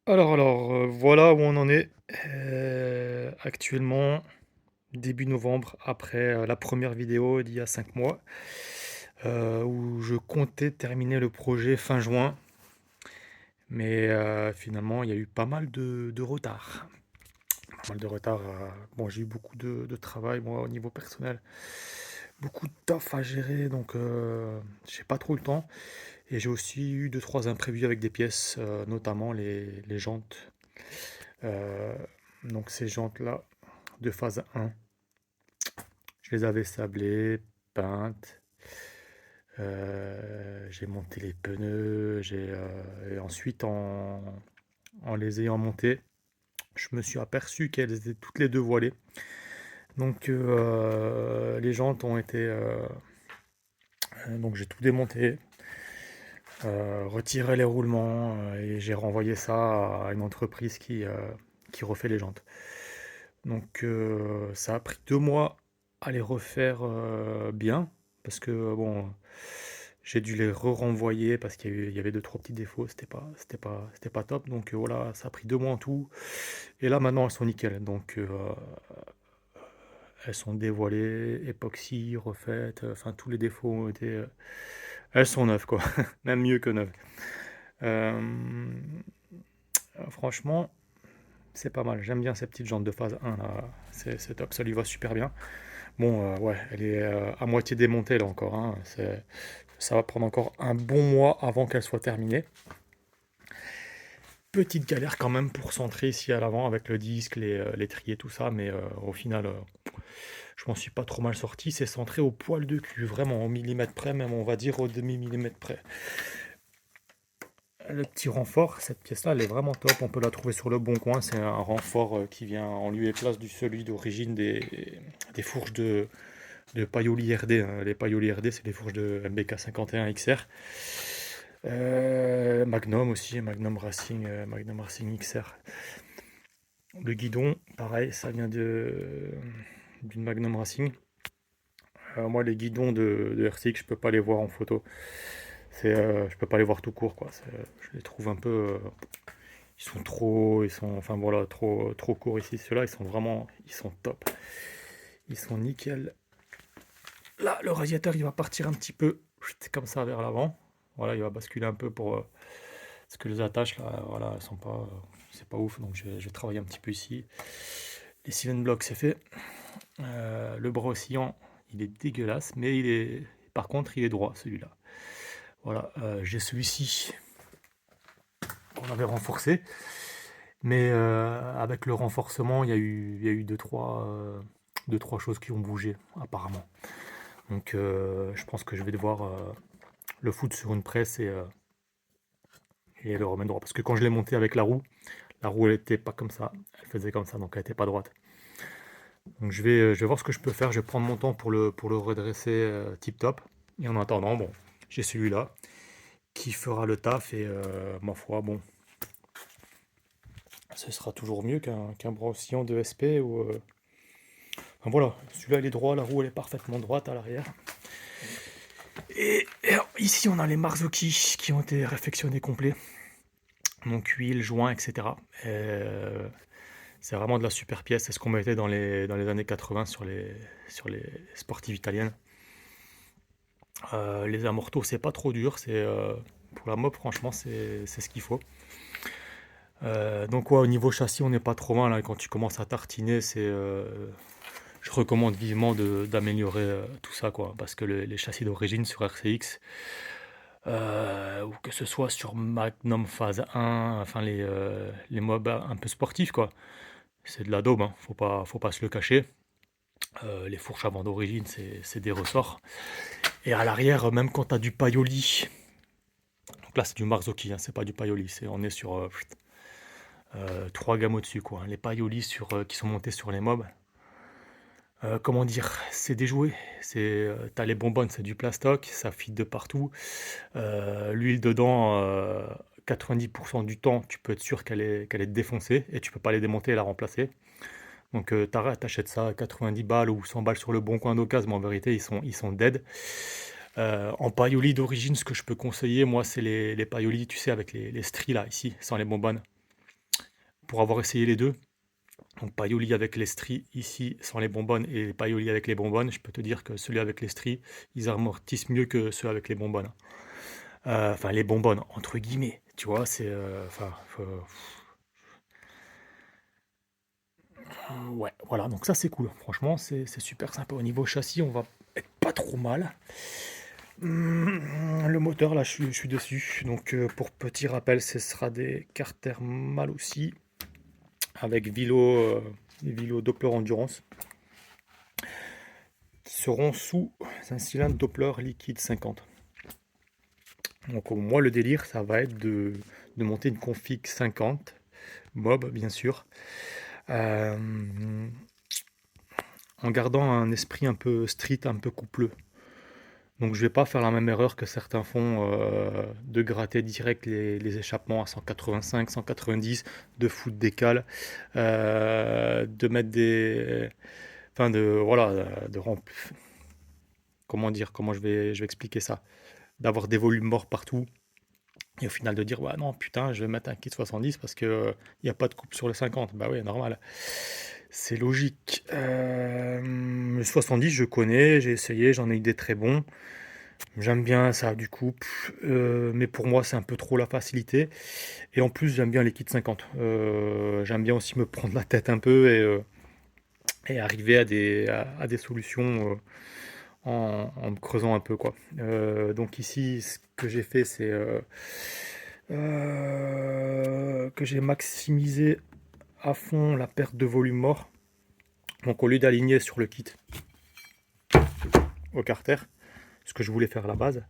Voilà où on en est, actuellement, début novembre, après, la première vidéo d'il y a 5 mois, où je comptais terminer le projet fin juin, mais finalement, il y a eu pas mal de retard. Pas mal de retard, bon, j'ai eu beaucoup de travail, moi, au niveau personnel, beaucoup de taf à gérer, donc j'ai pas trop le temps et j'ai aussi eu deux trois imprévus avec des pièces, notamment les jantes, heu, donc ces jantes-là de phase 1. Je les avais sablées, peintes, j'ai monté les pneus, et ensuite en les ayant montées, je me suis aperçu qu'elles étaient toutes les 2 voilées. Donc les jantes ont été, donc j'ai tout démonté, retiré les roulements, et j'ai renvoyé ça à une entreprise qui refait les jantes. Donc ça a pris 2 mois à les refaire, bien parce que, bon, j'ai dû les re-renvoyer parce qu'il y avait 2-3 petits défauts, c'était pas top donc voilà, ça a pris 2 mois en tout et là maintenant elles sont nickel donc elles sont dévoilées, époxy, refaites, enfin tous les défauts ont été, elles sont neuves quoi, même mieux que neuves. Hem, franchement, c'est pas mal, j'aime bien ces petites jantes de phase 1 là, c'est top, ça lui va super bien. Bon, ouais, elle est, à moitié démontée là encore, hein, ça va prendre encore un bon mois avant qu'elle soit terminée. Petite galère quand même pour centrer ici à l'avant avec le disque, l'étrier, tout ça, mais au final, je m'en suis pas trop mal sorti. C'est centré au poil de cul, vraiment au millimètre près, même on va dire au demi-millimètre près. Le petit renfort, cette pièce-là, elle est vraiment top. On peut la trouver sur le bon coin. C'est un renfort qui vient en lieu et place du celui d'origine des fourches de Paioli RD, hein. Les Paioli RD, c'est les fourches de MBK 51 XR. Magnum aussi, Magnum Racing XR. Le guidon, pareil, ça vient d'une Magnum Racing. Moi, les guidons de RCX, je peux pas les voir en photo. Je peux pas les voir tout court, quoi. Je les trouve un peu, enfin voilà, trop courts ici. Ceux-là, ils sont top. Ils sont nickel. Là, le radiateur, il va partir un petit peu, comme ça, vers l'avant. Voilà, il va basculer un peu parce que les attaches, là, voilà, elles sont pas, c'est pas ouf. Donc, je vais travailler un petit peu ici. Les cylindres blocs, c'est fait. Le bras oscillant, il est dégueulasse, mais par contre, il est droit, celui-là. Voilà, j'ai celui-ci qu'on avait renforcé, mais avec le renforcement, il y a eu deux, trois choses qui ont bougé, apparemment. Donc, je pense que je vais devoir le foutre sur une presse et le remettre droit. Parce que quand je l'ai monté avec la roue, elle était pas comme ça, elle faisait comme ça, donc elle était pas droite. Donc, je vais voir ce que je peux faire. Je vais prendre mon temps pour le redresser tip top. Et en attendant, bon, j'ai celui-là qui fera le taf et ma foi, bon, ce sera toujours mieux qu'un bras oscillant de SP ou enfin, voilà, celui-là il est droit, la roue elle est parfaitement droite à l'arrière. Et alors, ici on a les Marzocchi qui ont été réfectionnés complets, donc huile, joint, etc. C'est vraiment de la super pièce, c'est ce qu'on mettait dans les années 80 sur les sportives italiennes. Les amortos c'est pas trop dur, pour la mob franchement c'est ce qu'il faut. Donc ouais, au niveau châssis on n'est pas trop mal, hein. Quand tu commences à tartiner je recommande vivement d'améliorer tout ça, quoi, parce que les châssis d'origine sur RCX, ou que ce soit sur Magnum Phase 1, enfin les mobs un peu sportifs, quoi, c'est de la daube, hein, faut pas se le cacher. Les fourches avant d'origine, c'est des ressorts. Et à l'arrière, même quand tu as du Paioli, donc là c'est du Marzocchi, hein, c'est pas du Paioli, on est sur 3 gammes au-dessus, quoi, hein. Les Paioli qui sont montés sur les mobs, comment dire? C'est déjoué, tu les bonbonnes, c'est du plastoc, ça file de partout. L'huile dedans, 90 du temps, tu peux être sûr qu'elle est défoncée et tu peux pas les démonter et la remplacer. Donc tu ça à 90 balles ou 100 balles sur le bon coin d'occasion, mais en vérité, ils sont dead. En pailloli d'origine, ce que je peux conseiller, moi, c'est les paillolis, tu sais, avec les stries là, ici, sans les bonbonnes. Pour avoir essayé les deux, donc pailloli avec les stries ici, sans les bonbonnes, et les paillolis avec les bonbonnes, je peux te dire que celui avec les stries, ils amortissent mieux que ceux avec les bonbonnes. Enfin, les bonbonnes, entre guillemets, tu vois, c'est... Enfin, ouais, voilà, donc ça c'est cool. Franchement, c'est super sympa. Au niveau châssis, on va être pas trop mal. Le moteur, là, je suis dessus. Donc, pour petit rappel, ce sera des Carter Malossi avec les Vilo Doppler Endurance qui seront sous un cylindre Doppler liquide 50. Donc, moi, le délire, ça va être de monter une config 50, Bob, bien sûr, euh, en gardant un esprit un peu street, un peu coupleux. Donc je vais pas faire la même erreur que certains font de gratter direct les échappements à 185, 190, de foutre des cales, de mettre des... Enfin de... Voilà, comment dire, comment je vais expliquer ça? D'avoir des volumes morts partout et au final de dire, ouais non, putain, je vais mettre un kit 70 parce que il n'y a pas de coupe sur le 50. Bah oui, normal. C'est logique. Le 70, je connais, j'ai essayé, j'en ai eu des très bons. J'aime bien ça du coup, mais pour moi c'est un peu trop la facilité. Et en plus j'aime bien les kits 50. J'aime bien aussi me prendre la tête un peu et arriver à des solutions en me creusant un peu quoi. Donc ici ce que j'ai fait c'est que j'ai maximisé à fond la perte de volume mort. Donc au lieu d'aligner sur le kit au carter, ce que je voulais faire à la base,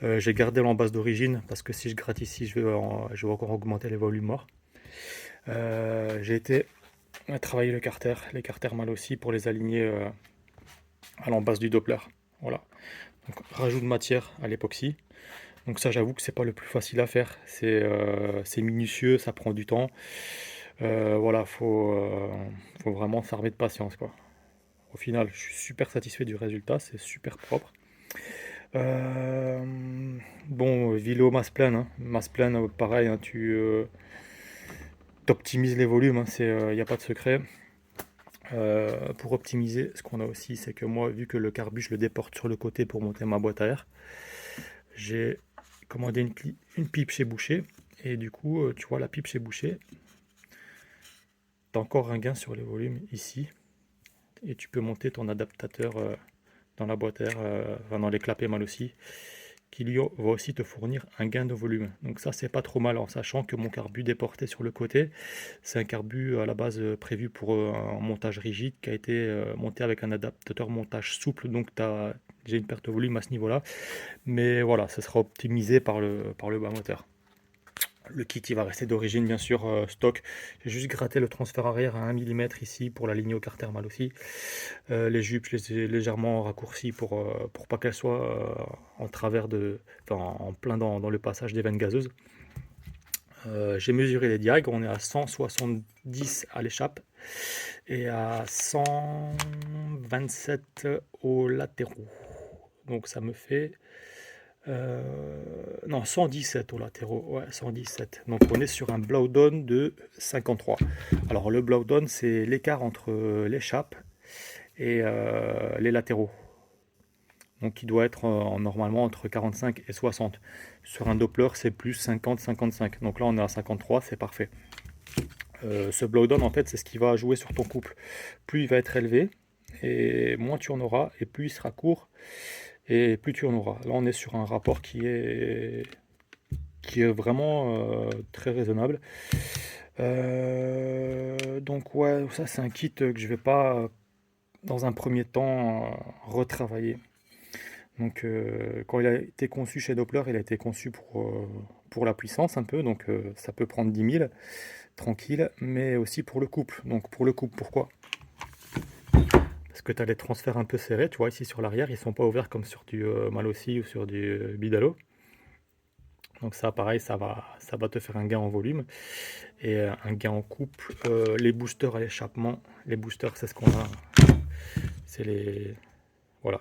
j'ai gardé l'embase d'origine parce que si je gratte ici, je vais encore augmenter les volumes morts. J'ai été travailler les carters mal aussi pour les aligner à l'embase du Doppler. Voilà. Donc, rajout de matière à l'époxy. Donc ça, j'avoue que c'est pas le plus facile à faire. C'est minutieux, ça prend du temps. Voilà, faut vraiment s'armer de patience, quoi. Au final, je suis super satisfait du résultat, c'est super propre. Bon, Vilo Masplan, hein. Masplan, pareil, hein, tu optimises les volumes, il n'y a pas de secret. Pour optimiser, ce qu'on a aussi, c'est que moi, vu que le carbu, je le déporte sur le côté pour monter ma boîte à air, j'ai commandé une pipe chez Boucher. Et du coup, tu vois, la pipe chez Boucher, tu as encore un gain sur les volumes ici. Et tu peux monter ton adaptateur dans la boîte à air, enfin, dans les clapets mal aussi, qui lui va aussi te fournir un gain de volume. Donc ça, c'est pas trop mal, en sachant que mon carbu déporté sur le côté, c'est un carbu à la base prévu pour un montage rigide qui a été monté avec un adaptateur montage souple, donc j'ai une perte de volume à ce niveau-là. Mais voilà, ça sera optimisé par le bas moteur. Le kit il va rester d'origine bien sûr stock. J'ai juste gratté le transfert arrière à 1 mm ici pour la ligne au carter mal aussi. Les jupes je les ai légèrement raccourcies pour pas qu'elles soient en travers enfin, en plein dans le passage des veines gazeuses. J'ai mesuré les diagres, on est à 170 à l'échappe et à 127 aux latéraux. Donc ça me fait non, 117 aux latéraux, ouais, 117. Donc on est sur un blowdown de 53. Alors le blowdown, c'est l'écart entre l'échappe et les latéraux. Donc il doit être normalement entre 45 et 60. Sur un Doppler, c'est plus 50-55. Donc là on est à 53, c'est parfait. Ce blowdown, en fait, c'est ce qui va jouer sur ton couple. Plus il va être élevé, et moins tu en auras, et plus il sera court, et plus tu en auras. Là on est sur un rapport qui est vraiment très raisonnable. Donc ouais, ça c'est un kit que je vais pas dans un premier temps retravailler. Donc quand il a été conçu chez Doppler, il a été conçu pour la puissance un peu, donc ça peut prendre 10 000 tranquille, mais aussi pour le couple. Donc pour le couple, pourquoi? Parce que tu as les transferts un peu serrés, tu vois, ici sur l'arrière, ils sont pas ouverts comme sur du Malossi ou sur du Bidalo. Donc ça, pareil, ça va te faire un gain en volume et un gain en couple. Les boosters à l'échappement, les boosters, c'est ce qu'on a. C'est les, voilà,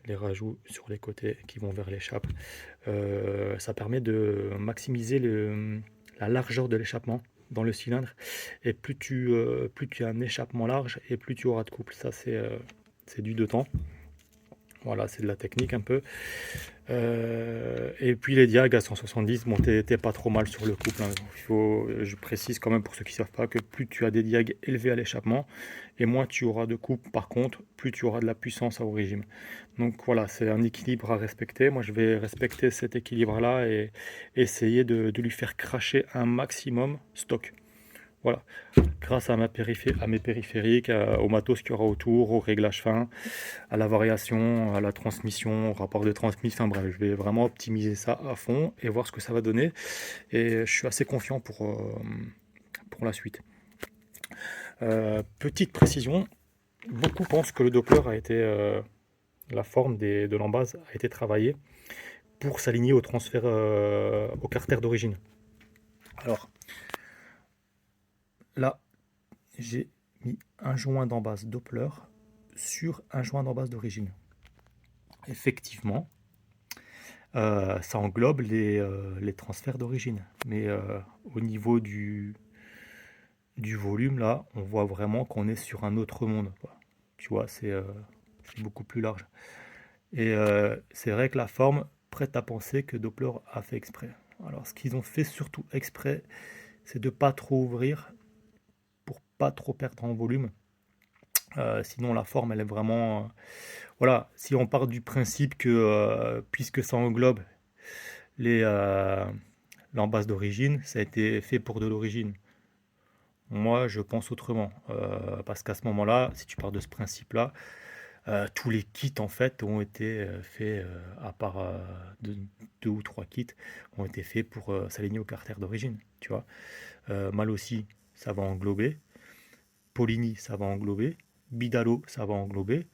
les rajouts sur les côtés qui vont vers l'échappe. Ça permet de maximiser la largeur de l'échappement dans le cylindre. Et plus tu as un échappement large et plus tu auras de couple. Ça, c'est dû de temps. Voilà, c'est de la technique un peu. Et puis les diags à 170, bon, t'es pas trop mal sur le couple, hein. Je précise quand même pour ceux qui ne savent pas que plus tu as des diags élevés à l'échappement, et moins tu auras de couple, par contre, plus tu auras de la puissance à origine. Donc voilà, c'est un équilibre à respecter. Moi, je vais respecter cet équilibre-là et essayer de lui faire cracher un maximum stock. Voilà, grâce à mes périphériques, au matos qu'il y aura autour, au réglage fin, à la variation, à la transmission, au rapport de transmission. Enfin bref, je vais vraiment optimiser ça à fond et voir ce que ça va donner. Et je suis assez confiant pour la suite. Petite précision, beaucoup pensent que le Doppler a été, la forme de l'embase a été travaillée pour s'aligner au transfert au carter d'origine. Alors là, j'ai mis un joint d'embase Doppler sur un joint d'embase d'origine. Effectivement, ça englobe les transferts d'origine. Mais au niveau du volume, là, on voit vraiment qu'on est sur un autre monde, quoi. Tu vois, c'est beaucoup plus large. Et c'est vrai que la forme prête à penser que Doppler a fait exprès. Alors, ce qu'ils ont fait surtout exprès, c'est de pas trop ouvrir pour pas trop perdre en volume. Sinon, la forme, elle est vraiment... voilà, si on part du principe que, puisque ça englobe les l'embase d'origine, ça a été fait pour de l'origine. Moi, je pense autrement, parce qu'à ce moment-là, si tu pars de ce principe-là, tous les kits en fait ont été faits, à part deux ou trois kits, ont été faits pour s'aligner au carter d'origine, tu vois. Malossi, ça va englober. Polini, ça va englober. Bidalo, ça va englober.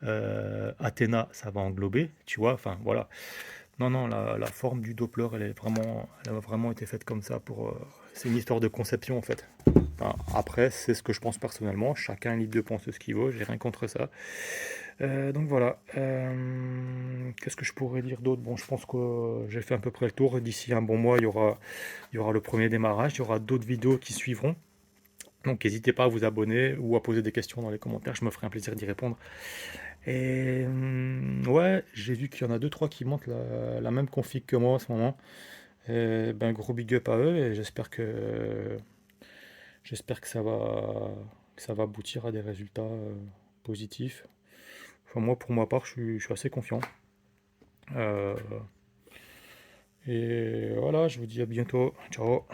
Athena, ça va englober, tu vois. Enfin, voilà. Non, non, la forme du Doppler, elle a vraiment été faite comme ça c'est une histoire de conception en fait. Enfin, après, c'est ce que je pense personnellement. Chacun est libre de penser ce qu'il veut. J'ai rien contre ça. Donc voilà. Qu'est-ce que je pourrais dire d'autre? Bon, je pense que j'ai fait à peu près le tour. D'ici un bon mois, il y aura le premier démarrage. Il y aura d'autres vidéos qui suivront. Donc n'hésitez pas à vous abonner ou à poser des questions dans les commentaires. Je me ferai un plaisir d'y répondre. Et ouais, j'ai vu qu'il y en a deux trois qui montent la même config que moi en ce moment. Et ben gros big up à eux et j'espère que ça va aboutir à des résultats positifs. Enfin, moi pour ma part, je suis assez confiant. Euh, et voilà, je vous dis à bientôt. Ciao.